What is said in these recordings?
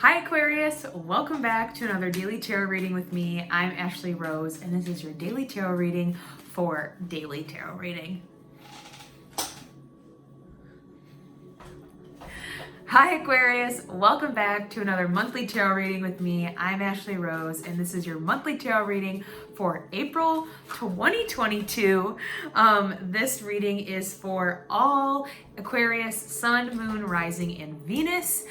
Hi Aquarius, welcome back to another daily tarot reading with me. I'm Ashley Rose and this is your daily tarot reading for daily tarot reading. Hi Aquarius, welcome back to another monthly tarot reading with me. I'm Ashley Rose and this is your monthly tarot reading for April 2022. This reading is for all Aquarius, Sun, Moon, Rising, and Venus.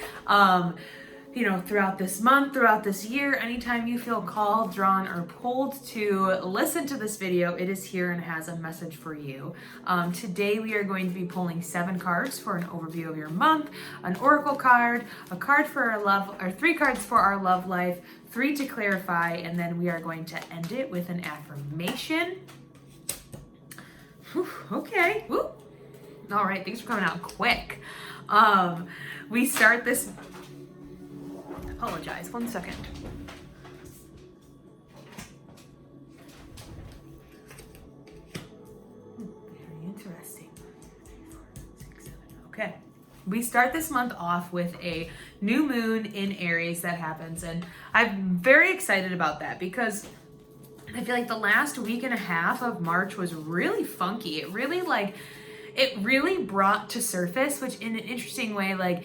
Throughout this month, throughout this year, anytime you feel called, drawn, or pulled to listen to this video, it is here and has a message for you. Today we are going to be pulling 7 cards for an overview of your month, an oracle card, a card for our love, or 3 cards for our love life, 3 to clarify, and then we are going to end it with an affirmation. Whew, okay. Woo. All right, things are coming out quick. We start this. Apologize, 1 second. Very interesting. Okay. We start this month off with a new moon in Aries that happens, and I'm very excited about that because I feel like the last week and a half of March was really funky. It really brought to surface, which in an interesting way,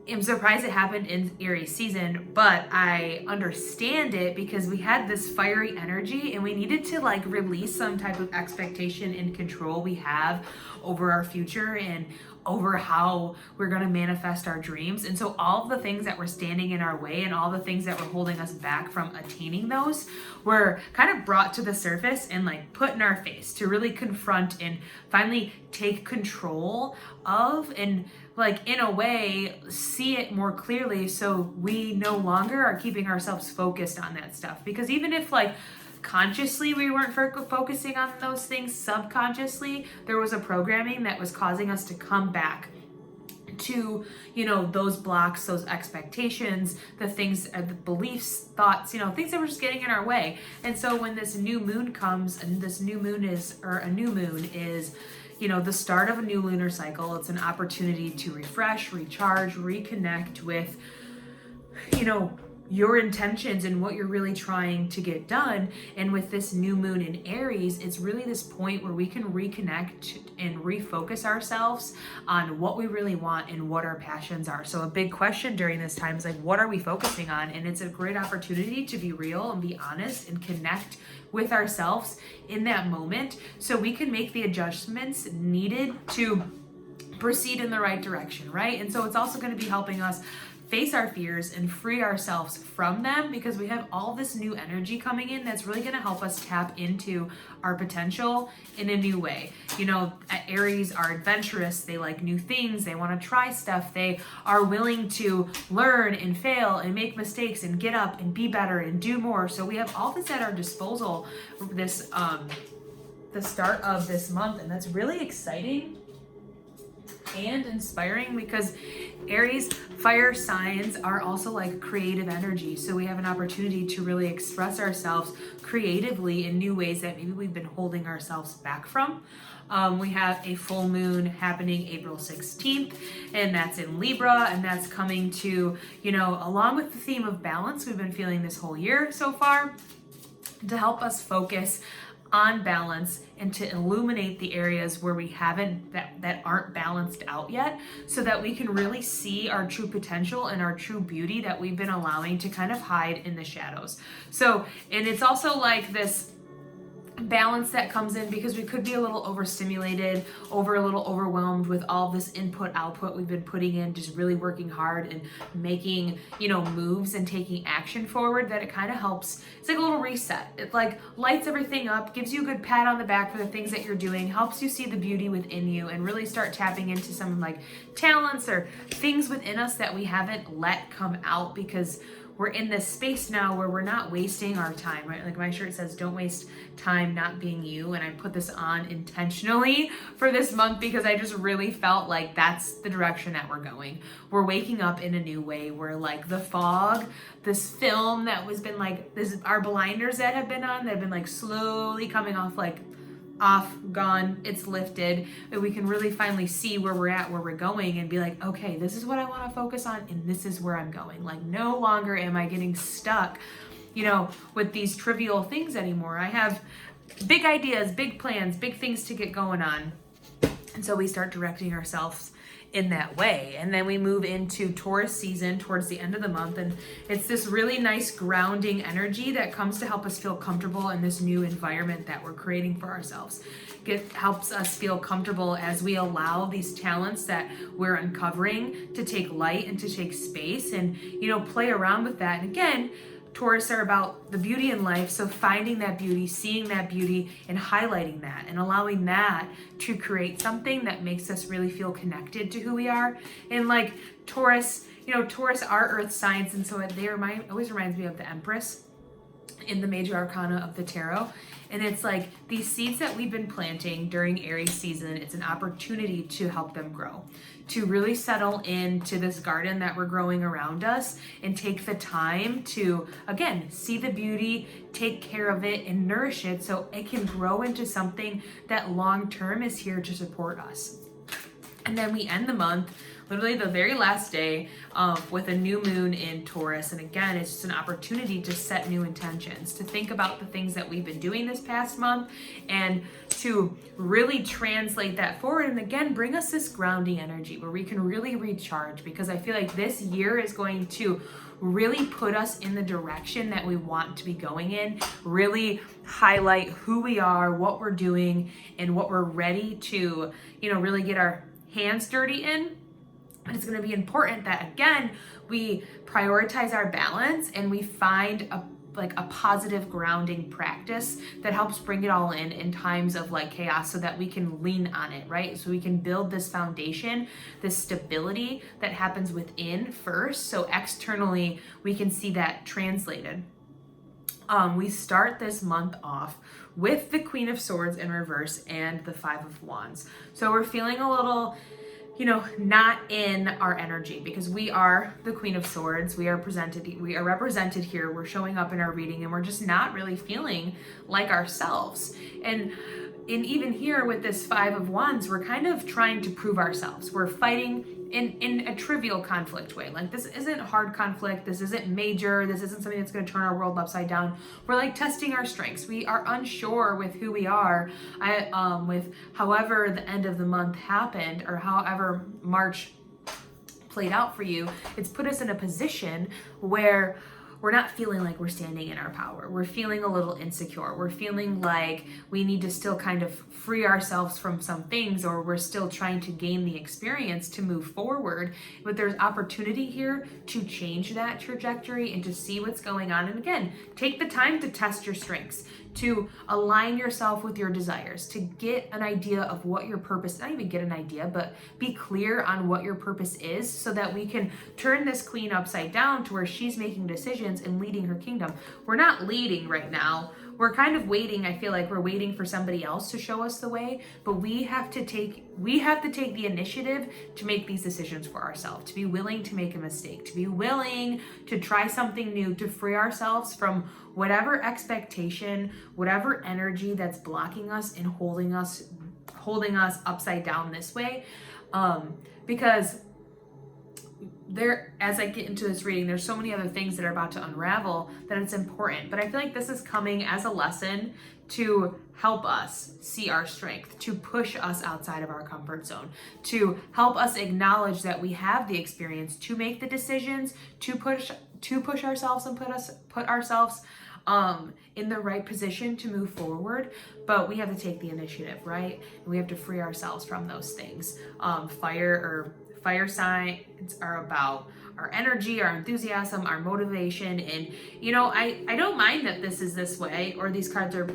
I'm surprised it happened in Aries season, but I understand it because we had this fiery energy and we needed to release some type of expectation and control we have over our future and over how we're going to manifest our dreams. And so all of the things that were standing in our way and all the things that were holding us back from attaining those were kind of brought to the surface and put in our face to really confront and finally take control of, and in a way see it more clearly, so we no longer are keeping ourselves focused on that stuff. Because even if consciously we weren't focusing on those things, subconsciously there was a programming that was causing us to come back to those blocks, those expectations, the things, the beliefs, thoughts, things that were just getting in our way. And so when this new moon comes, and this new moon is the start of a new lunar cycle, it's an opportunity to refresh, recharge, reconnect with your intentions and what you're really trying to get done. And with this new moon in Aries, it's really this point where we can reconnect and refocus ourselves on what we really want and what our passions are. So a big question during this time is what are we focusing on? And it's a great opportunity to be real and be honest and connect with ourselves in that moment so we can make the adjustments needed to proceed in the right direction, right? And so it's also going to be helping us face our fears and free ourselves from them, because we have all this new energy coming in that's really going to help us tap into our potential in a new way. Aries are adventurous, they like new things, they want to try stuff, they are willing to learn and fail and make mistakes and get up and be better and do more. So we have all this at our disposal this the start of this month, and that's really exciting and inspiring because Aries fire signs are also creative energy. So we have an opportunity to really express ourselves creatively in new ways that maybe we've been holding ourselves back from. We have a full moon happening April 16th, and that's in Libra, and that's coming to, along with the theme of balance we've been feeling this whole year so far, to help us focus on balance and to illuminate the areas where we haven't, that aren't balanced out yet, so that we can really see our true potential and our true beauty that we've been allowing to kind of hide in the shadows. So, and it's also this balance that comes in because we could be a little overstimulated, a little overwhelmed with all this input output we've been putting in, just really working hard and making moves and taking action forward, that it kind of helps. It's like a little reset. It lights everything up, gives you a good pat on the back for the things that you're doing, helps you see the beauty within you and really start tapping into some talents or things within us that we haven't let come out, because we're in this space now where we're not wasting our time, right? My shirt says, don't waste time not being you. And I put this on intentionally for this month because I just really felt that's the direction that we're going. We're waking up in a new way where the fog, this film that was been our blinders that have been on, that have been slowly coming off off, gone, it's lifted, and we can really finally see where we're at, where we're going, and be like, okay, this is what I want to focus on, and this is where I'm going. Like, no longer am I getting stuck, with these trivial things anymore. I have big ideas, big plans, big things to get going on. And so we start directing ourselves in that way. And then we move into Taurus season towards the end of the month. And it's this really nice grounding energy that comes to help us feel comfortable in this new environment that we're creating for ourselves. It helps us feel comfortable as we allow these talents that we're uncovering to take light and to take space and, play around with that. And again, Taurus are about the beauty in life, so finding that beauty, seeing that beauty, and highlighting that, and allowing that to create something that makes us really feel connected to who we are. And like Taurus, Taurus are earth signs, and so always reminds me of the Empress in the major arcana of the tarot. And it's like these seeds that we've been planting during Aries season, it's an opportunity to help them grow, to really settle into this garden that we're growing around us and take the time to, again, see the beauty, take care of it, and nourish it so it can grow into something that long term is here to support us. And then we end the month, literally the very last day, with a new moon in Taurus. And again, it's just an opportunity to set new intentions, to think about the things that we've been doing this past month and to really translate that forward. And again, bring us this grounding energy where we can really recharge, because I feel like this year is going to really put us in the direction that we want to be going in, really highlight who we are, what we're doing, and what we're ready to, really get our hands dirty in. And it's going to be important that, again, we prioritize our balance and we find a positive grounding practice that helps bring it all in times of like chaos, so that we can lean on it, right? So we can build this foundation, this stability that happens within first, so externally we can see that translated. We start this month off with the Queen of Swords in reverse and the Five of Wands. So we're feeling a little, not in our energy, because we are the Queen of Swords. We are represented here. We're showing up in our reading, and we're just not really feeling like ourselves. And even here with this Five of Wands, we're kind of trying to prove ourselves. We're fighting in a trivial conflict way. Like, this isn't hard conflict. This isn't major. This isn't something that's going to turn our world upside down. We're like testing our strengths. We are unsure with who we are. With however the end of the month happened, or however March played out for you, it's put us in a position where we're not feeling like we're standing in our power. We're feeling a little insecure. We're feeling like we need to still kind of free ourselves from some things, or we're still trying to gain the experience to move forward. But there's opportunity here to change that trajectory and to see what's going on. And again, take the time to test your strengths, to align yourself with your desires, to get an idea of what your purpose, not even get an idea, but be clear on what your purpose is, so that we can turn this queen upside down to where she's making decisions and leading her kingdom. We're not leading right now. We're kind of waiting. I feel like we're waiting for somebody else to show us the way, but we have to take the initiative to make these decisions for ourselves, to be willing to make a mistake, to be willing to try something new, to free ourselves from whatever expectation, whatever energy that's blocking us and holding us upside down this way. Because as I get into this reading, there's so many other things that are about to unravel that it's important. But I feel like this is coming as a lesson to help us see our strength, to push us outside of our comfort zone, to help us acknowledge that we have the experience to make the decisions, to push ourselves and put ourselves in the right position to move forward. But we have to take the initiative, right? And we have to free ourselves from those things. Fire signs are about our energy, our enthusiasm, our motivation. And, I don't mind that this is this way, or these cards are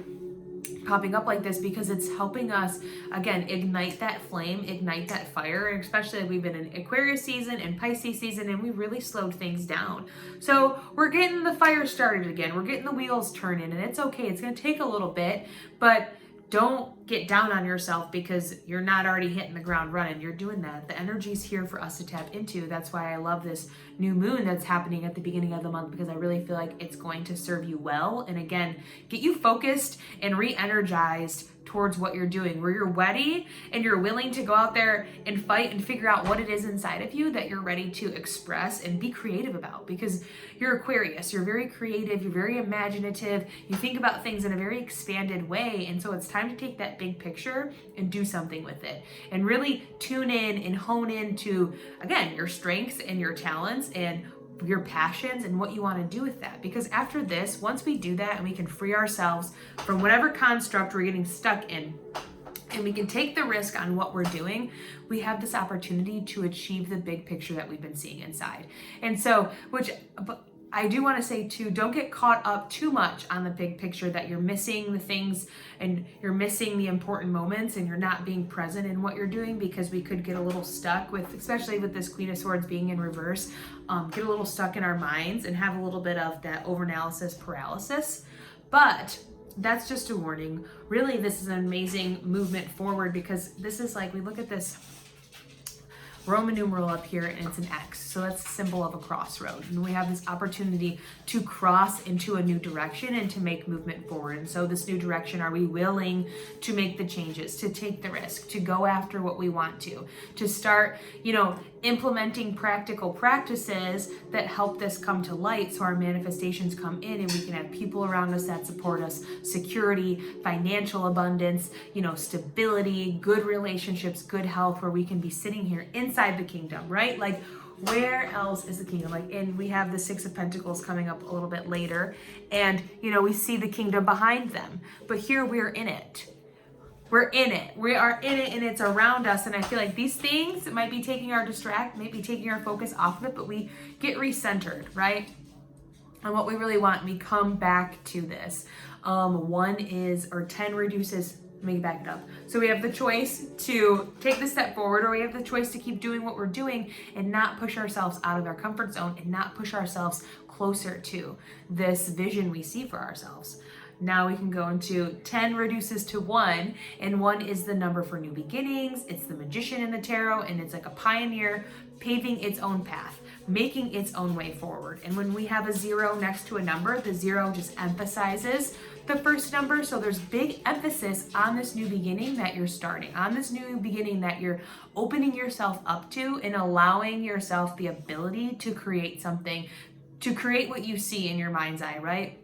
popping up like this, because it's helping us, again, ignite that flame, ignite that fire. And especially we've been in Aquarius season and Pisces season, and we really slowed things down. So we're getting the fire started again. We're getting the wheels turning, and it's okay. It's going to take a little bit, but don't get down on yourself because you're not already hitting the ground running. You're doing that. The energy's here for us to tap into. That's why I love this new moon that's happening at the beginning of the month, because I really feel like it's going to serve you well. And again, get you focused and re-energized towards what you're doing, where you're ready and you're willing to go out there and fight and figure out what it is inside of you that you're ready to express and be creative about. Because you're Aquarius, you're very creative, you're very imaginative, you think about things in a very expanded way. And so it's time to take that big picture and do something with it and really tune in and hone into, again, your strengths and your talents and your passions and what you want to do with that. Because after this, once we do that and we can free ourselves from whatever construct we're getting stuck in, and we can take the risk on what we're doing, we have this opportunity to achieve the big picture that we've been seeing inside. And so, but I do want to say too, don't get caught up too much on the big picture that you're missing the things and you're missing the important moments and you're not being present in what you're doing, because we could get a little stuck with, especially with this Queen of Swords being in reverse, get a little stuck in our minds and have a little bit of that overanalysis paralysis. But that's just a warning. Really, this is an amazing movement forward, because this is like, we look at this Roman numeral up here and it's an X. So that's a symbol of a crossroad. And we have this opportunity to cross into a new direction and to make movement forward. And so this new direction, are we willing to make the changes, to take the risk, to go after what we want to start, implementing practical practices that help this come to light, so our manifestations come in and we can have people around us that support us, security, financial abundance, stability, good relationships, good health, where we can be sitting here inside the kingdom, right? Like, where else is the kingdom? Like, and we have the Six of Pentacles coming up a little bit later, and we see the kingdom behind them, but here we're in it. We're in it. We are in it, and it's around us. And I feel like these things might be taking our focus off of it, but we get recentered, right? On what we really want. We come back to this. 10 reduces. Let me back it up. So we have the choice to take the step forward, or we have the choice to keep doing what we're doing and not push ourselves out of our comfort zone and not push ourselves closer to this vision we see for ourselves. Now we can go into 10 reduces to 1, and 1 is the number for new beginnings. It's the magician in the tarot, and it's like a pioneer paving its own path, making its own way forward. And when we have a 0 next to a number, the 0 just emphasizes the first number. So there's big emphasis on this new beginning that you're starting, on this new beginning that you're opening yourself up to and allowing yourself the ability to create something, to create what you see in your mind's eye, right?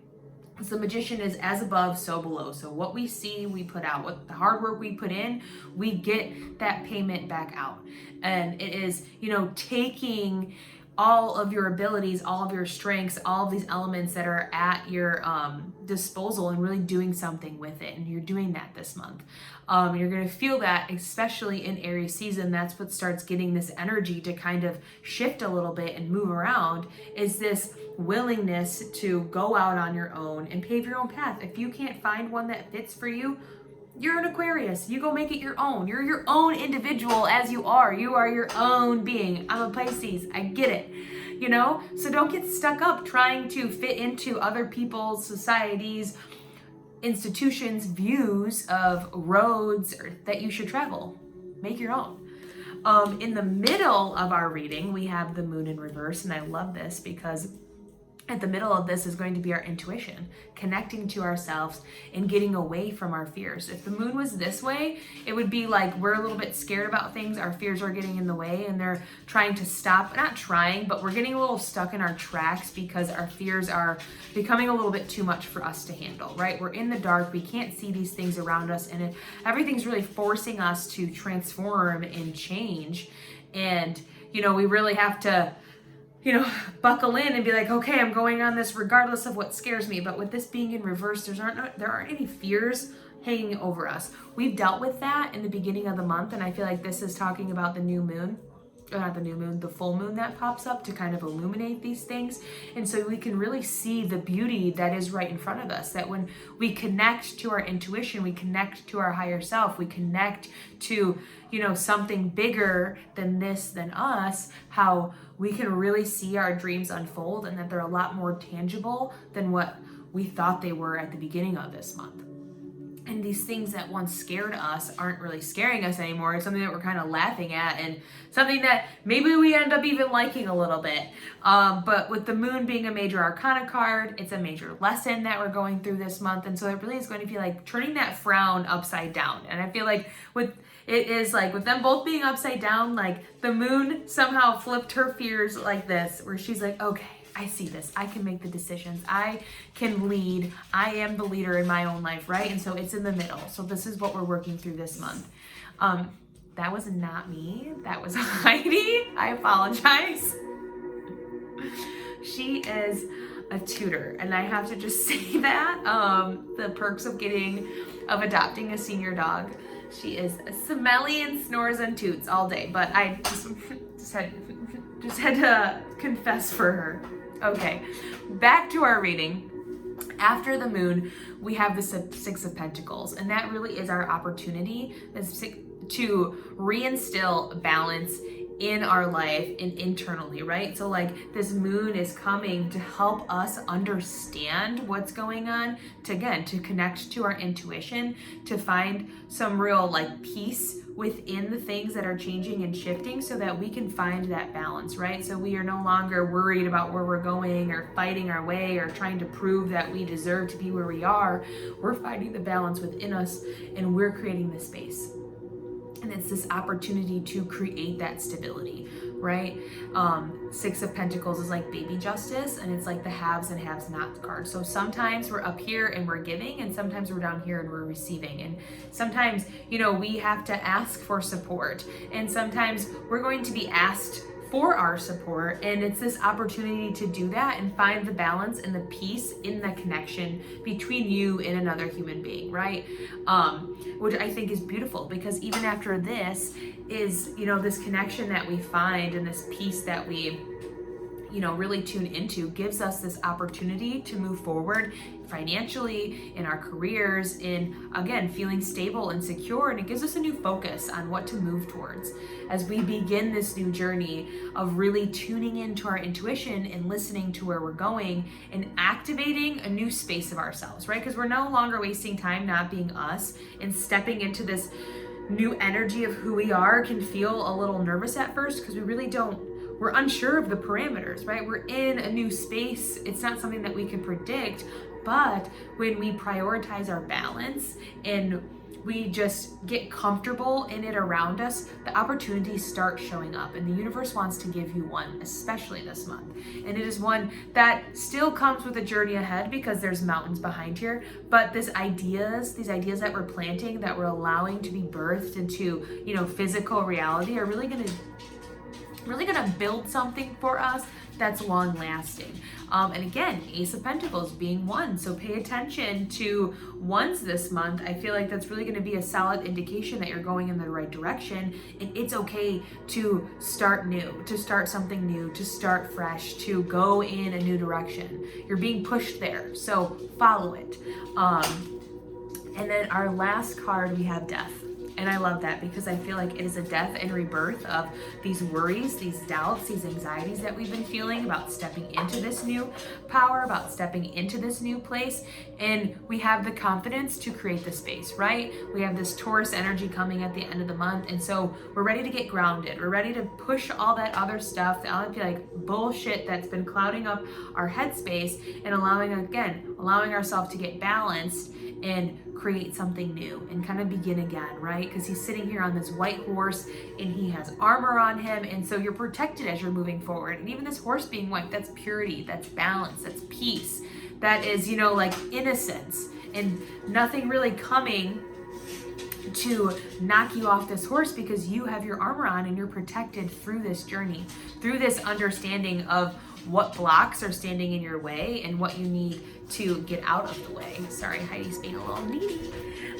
So the magician is as above, so below. So what we see, we put out. What the hard work we put in, we get that payment back out. And it is, taking all of your abilities, all of your strengths, all of these elements that are at your disposal and really doing something with it. And you're doing that this month. You're going to feel that, especially in Aries season. That's what starts getting this energy to kind of shift a little bit and move around, is this willingness to go out on your own and pave your own path. If you can't find one that fits for you, you're an Aquarius. You go make it your own. You're your own individual as you are. You are your own being. I'm a Pisces. I get it. So don't get stuck up trying to fit into other people's, societies, institutions' views of roads that you should travel. Make your own. In the middle of our reading, we have the moon in reverse, and I love this because at the middle of this is going to be our intuition, connecting to ourselves and getting away from our fears. If the moon was this way, it would be like we're a little bit scared about things. Our fears are getting in the way and they're trying to stop, not trying, but we're getting a little stuck in our tracks because our fears are becoming a little bit too much for us to handle, right? We're in the dark. We can't see these things around us, and everything's really forcing us to transform and change. And, we really have to buckle in and be like, okay, I'm going on this regardless of what scares me. But with this being in reverse, there aren't any fears hanging over us. We've dealt with that in the beginning of the month, and I feel like this is talking about the new moon, or not the new moon, the full moon that pops up to kind of illuminate these things. And so we can really see the beauty that is right in front of us, that when we connect to our intuition, we connect to our higher self, we connect to, something bigger than us, how we can really see our dreams unfold, and that they're a lot more tangible than what we thought they were at the beginning of this month. And these things that once scared us aren't really scaring us anymore. It's something that we're kind of laughing at, and something that maybe we end up even liking a little bit. But with the moon being a major arcana card, it's a major lesson that we're going through this month. And so it really is going to be like turning that frown upside down. And I feel like with them both being upside down, like the moon somehow flipped her fears like this, where she's like, okay, I see this. I can make the decisions. I can lead. I am the leader in my own life, right? And so it's in the middle. So this is what we're working through this month. That was not me. That was Heidi. I apologize. She is a tutor, and I have to just say that. The perks of adopting a senior dog. She is smelly and snores and toots all day, but I just had to confess for her. Okay, back to our reading. After the moon, we have the Six of Pentacles, and that really is our opportunity to reinstill balance in our life and internally, right? So like this moon is coming to help us understand what's going on, to connect to our intuition, to find some real like peace within the things that are changing and shifting, so that we can find that balance, right? So we are no longer worried about where we're going or fighting our way or trying to prove that we deserve to be where we are. We're finding the balance within us, and we're creating the space. And it's this opportunity to create that stability, right? Six of Pentacles is like baby justice, and it's like the haves and haves not card. So sometimes we're up here and we're giving, and sometimes we're down here and we're receiving. And sometimes, we have to ask for support, and sometimes we're going to be asked for our support, and it's this opportunity to do that and find the balance and the peace in the connection between you and another human being, right? Which I think is beautiful, because even after this is, this connection that we find and this peace that we really tune into gives us this opportunity to move forward financially, in our careers, in, again, feeling stable and secure. And it gives us a new focus on what to move towards as we begin this new journey of really tuning into our intuition and listening to where we're going and activating a new space of ourselves, right? Because we're no longer wasting time not being us, and stepping into this new energy of who we are can feel a little nervous at first, because we're unsure of the parameters, right? We're in a new space. It's not something that we can predict, but when we prioritize our balance and we just get comfortable in it around us, the opportunities start showing up, and the universe wants to give you one, especially this month. And it is one that still comes with a journey ahead, because there's mountains behind here, but these ideas that we're planting, that we're allowing to be birthed into, physical reality, are really gonna build something for us that's long lasting. And again, Ace of Pentacles being one. So pay attention to ones this month. I feel like that's really going to be a solid indication that you're going in the right direction. And it's okay to start new, to start something new, to start fresh, to go in a new direction. You're being pushed there. So follow it. And then our last card, we have Death. And I love that, because I feel like it is a death and rebirth of these worries, these doubts, these anxieties that we've been feeling about stepping into this new power, about stepping into this new place. And we have the confidence to create the space, right? We have this Taurus energy coming at the end of the month. And so we're ready to get grounded. We're ready to push all that other stuff, all that like bullshit that's been clouding up our headspace, and allowing ourselves to get balanced and create something new and kind of begin again, right? Because he's sitting here on this white horse, and he has armor on him, and so you're protected as you're moving forward. And even this horse being white, that's purity, that's balance, that's peace, that is, like innocence, and nothing really coming to knock you off this horse, because you have your armor on and you're protected through this journey, through this understanding of what blocks are standing in your way and what you need to get out of the way. Sorry, Heidi's being a little needy.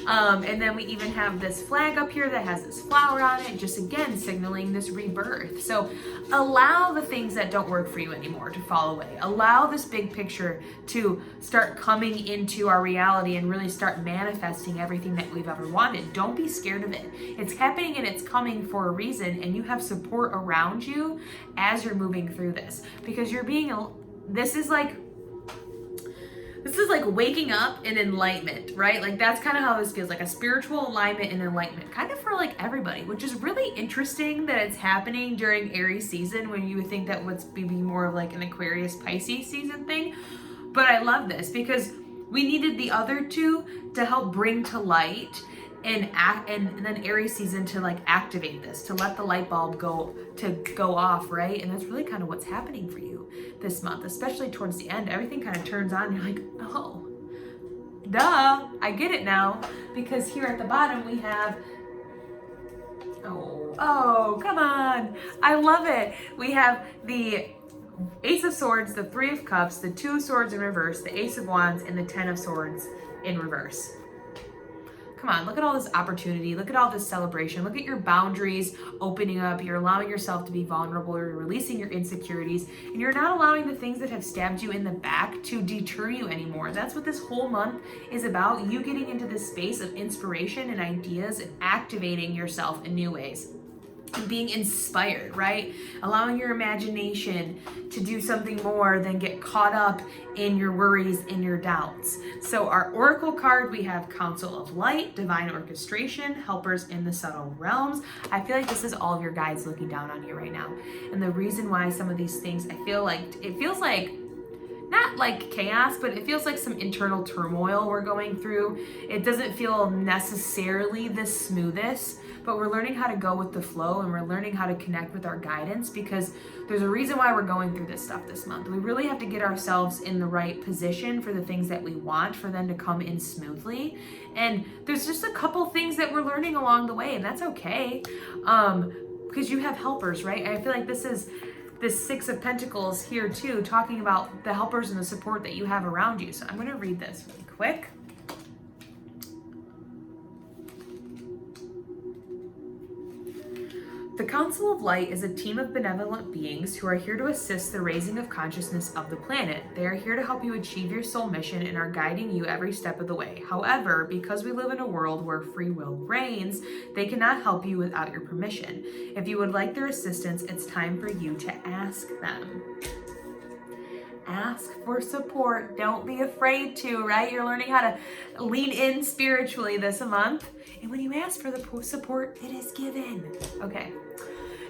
And then we even have this flag up here that has this flower on it, just again signaling this rebirth. So allow the things that don't work for you anymore to fall away. Allow this big picture to start coming into our reality and really start manifesting everything that we've ever wanted. Don't be scared of it. It's happening and it's coming for a reason, and you have support around you as you're moving through this, because This is like waking up and enlightenment, right? Like that's kind of how this feels, like a spiritual alignment and enlightenment, kind of for like everybody, which is really interesting that it's happening during Aries season when you would think that would be more of like an Aquarius Pisces season thing. But I love this because we needed the other two to help bring to light and then Aries season to like activate this, to let the light bulb go off, right? And that's really kind of what's happening for you this month, especially towards the end. Everything kind of turns on and you're like, oh, duh, I get it now. Because here at the bottom we have, oh, come on. I love it. We have the Ace of Swords, the Three of Cups, the Two of Swords in reverse, the Ace of Wands, and the Ten of Swords in reverse. Come on, look at all this opportunity. Look at all this celebration. Look at your boundaries opening up. You're allowing yourself to be vulnerable. You're releasing your insecurities. And you're not allowing the things that have stabbed you in the back to deter you anymore. That's what this whole month is about. You getting into this space of inspiration and ideas and activating yourself in new ways. And being inspired, right? Allowing your imagination to do something more than get caught up in your worries and your doubts. So our oracle card, we have Council of Light, Divine Orchestration, Helpers in the Subtle Realms. I feel like this is all of your guides looking down on you right now. And the reason why some of these things, it feels like not like chaos, but it feels like some internal turmoil we're going through. It doesn't feel necessarily the smoothest, but we're learning how to go with the flow and we're learning how to connect with our guidance because there's a reason why we're going through this stuff this month. We really have to get ourselves in the right position for the things that we want, for them to come in smoothly. And there's just a couple things that we're learning along the way, and that's okay. Because you have helpers, right? I feel like this Six of Pentacles here too, talking about the helpers and the support that you have around you. So I'm going to read this really quick. The Council of Light is a team of benevolent beings who are here to assist the raising of consciousness of the planet. They are here to help you achieve your soul mission and are guiding you every step of the way. However, because we live in a world where free will reigns, they cannot help you without your permission. If you would like their assistance, it's time for you to ask them. Ask for support. Don't be afraid to, right? You're learning how to lean in spiritually this month. And when you ask for the support, it is given. Okay.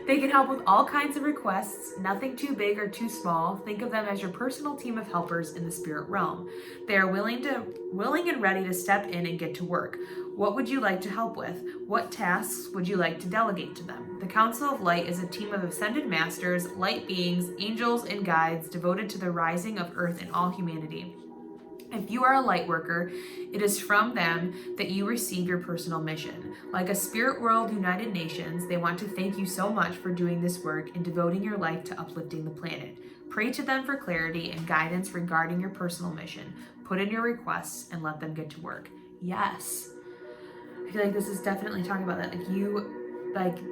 They can help with all kinds of requests, nothing too big or too small. Think of them as your personal team of helpers in the spirit realm. They are willing and ready to step in and get to work. What would you like to help with? What tasks would you like to delegate to them? The Council of Light is a team of ascended masters, light beings, angels, and guides devoted to the rising of earth and all humanity. If you are a light worker, it is from them that you receive your personal mission. Like a spirit world United Nations, they want to thank you so much for doing this work and devoting your life to uplifting the planet. Pray to them for clarity and guidance regarding your personal mission. Put in your requests and let them get to work. Yes. I feel like this is definitely talking about that.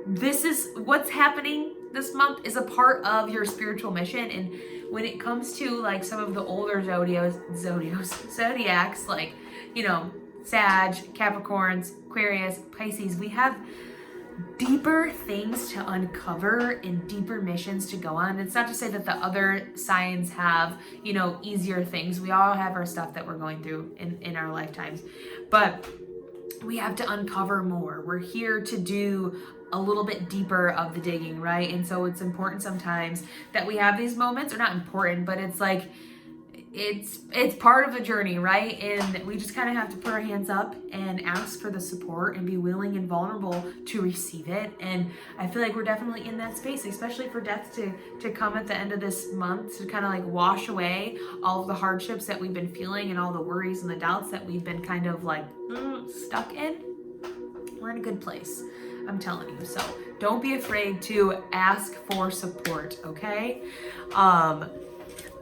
This is what's happening this month is a part of your spiritual mission. And when it comes to like some of the older zodiacs, like, Sag, Capricorns, Aquarius, Pisces, we have deeper things to uncover and deeper missions to go on. It's not to say that the other signs have, easier things. We all have our stuff that we're going through in our lifetimes, but we have to uncover more. We're here to do a little bit deeper of the digging, right? And so it's important sometimes that we have these moments, or not important, but it's like, it's part of the journey, right? And we just kind of have to put our hands up and ask for the support and be willing and vulnerable to receive it. And I feel like we're definitely in that space, especially for death to come at the end of this month, to kind of like wash away all of the hardships that we've been feeling and all the worries and the doubts that we've been kind of like stuck in. We're in a good place, I'm telling you. So don't be afraid to ask for support, okay?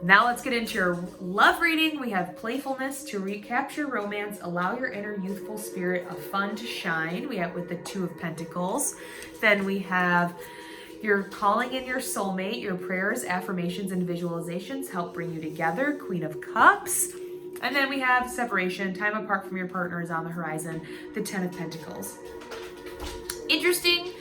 Now let's get into your love reading. We have playfulness to recapture romance, allow your inner youthful spirit of fun to shine. We have with the Two of Pentacles. Then we have your calling in your soulmate, your prayers, affirmations, and visualizations help bring you together. Queen of Cups. And then we have separation, time apart from your partner is on the horizon. The Ten of Pentacles. Interesting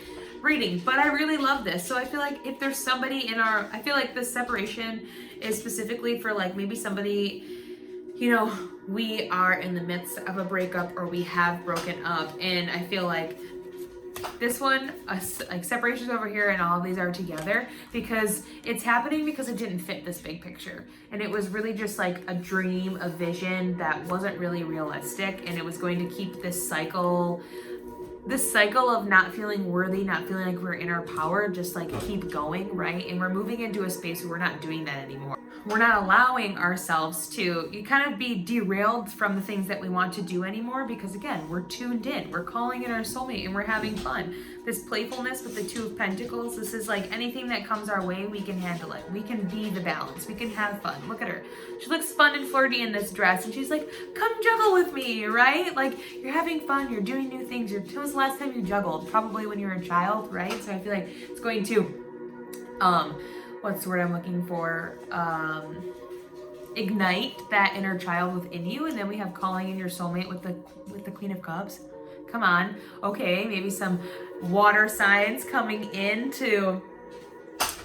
reading, but I really love this. So I feel like if there's somebody I feel like this separation is specifically for like maybe somebody, We are in the midst of a breakup, or we have broken up, and I feel like this one, like separations over here, and all of these are together because it's happening because it didn't fit this big picture. And it was really just like a dream, a vision that wasn't really realistic, and it was going to keep this cycle of not feeling worthy, not feeling like we're in our power, just like keep going, right? And we're moving into a space where we're not doing that anymore. We're not allowing ourselves to kind of be derailed from the things that we want to do anymore, because again, we're tuned in, we're calling in our soulmate, and we're having fun. This playfulness with the Two of Pentacles, this is like anything that comes our way, we can handle it. We can be the balance, we can have fun. Look at her, she looks fun and flirty in this dress, and she's like, come juggle with me, right? Like, you're having fun, you're doing new things. When was the last time you juggled? Probably when you were a child, right? So I feel like it's going to what's the word I'm looking for? Ignite that inner child within you. And then we have calling in your soulmate with the Queen of Cups. Come on. Okay, maybe some water signs coming in to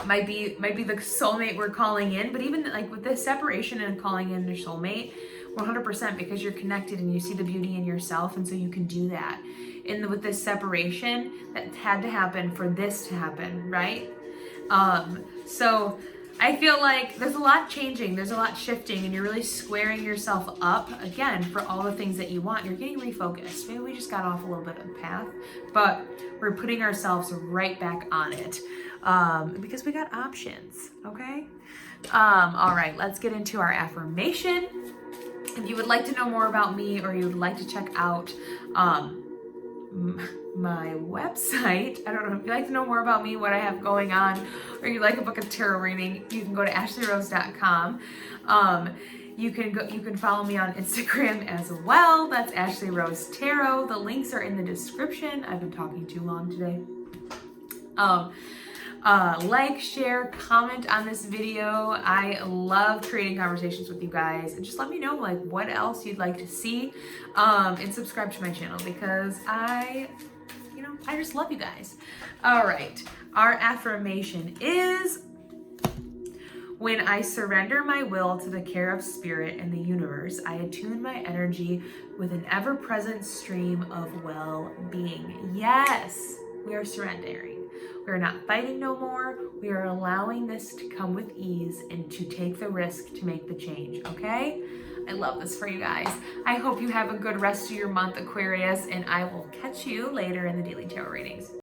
might be the soulmate we're calling in. But even like with this separation and calling in your soulmate, 100%, because you're connected and you see the beauty in yourself, and so you can do that. And with this separation, that had to happen for this to happen, right? So I feel like there's a lot changing, there's a lot shifting, and you're really squaring yourself up again for all the things that you want. You're getting refocused. Maybe we just got off a little bit of the path, but we're putting ourselves right back on it, because we got options, okay? All right, let's get into our affirmation. If you would like to know more about me, or you would like to check out my website, I don't know, if you'd like to know more about me, what I have going on, or you'd like a book of tarot reading, you can go to ashleyrose.com. You can follow me on Instagram as well. That's Ashley Rose Tarot. The links are in the description. I've been talking too long today. Like, share, comment on this video. I love creating conversations with you guys, and just let me know like what else you'd like to see, and subscribe to my channel, because I just love you guys. All right, our affirmation is: when I surrender my will to the care of spirit and the universe, I attune my energy with an ever-present stream of well-being. Yes, we are surrendering. We are not fighting no more. We are allowing this to come with ease and to take the risk to make the change, okay? I love this for you guys. I hope you have a good rest of your month, Aquarius, and I will catch you later in the daily tarot readings.